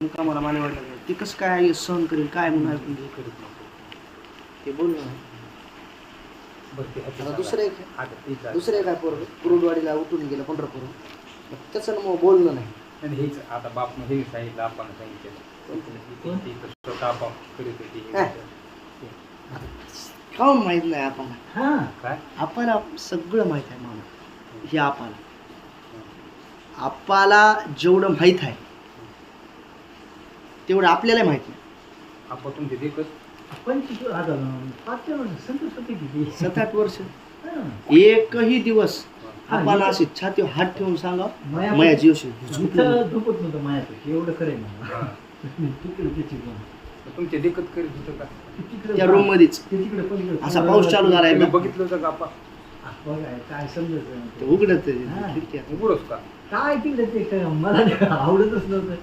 कामाला मला वाटलं ते कसं काय सहन करेल काय म्हणून ऐकून घे. करीत नको ते बोल ना. बरं ते आता आता दुसरं एक आहे पोरं कुरुडवाडीला उठून गेलं पंढरपूर. त्याचं मग बोलणं नाही. आणि हेच आता बाप हे सांगितलं आपण सांगितलं आपण करीत होती काहून माहित नाही आपल्याला. काय आपल्याला सगळं माहित आहे मामा. हे आपल्याला जेवढं माहित आहे तेवढं आपल्याला माहित नाही. आपण तुमचे देखत 7-8 वर्ष एकही दिवस आपण असे छाती हात ठेवून सांगा माया जीवशी झोपत नव्हतं मायापाशी एवढं करेन तुमचे देखत करीत होतं का त्या रूम मध्येच असा पाऊस चालू झाला तुम्ही बघितलं होतं का आपण काय समजत उघडत उघडच का काय तिकडे ते मला आवडतच नव्हतं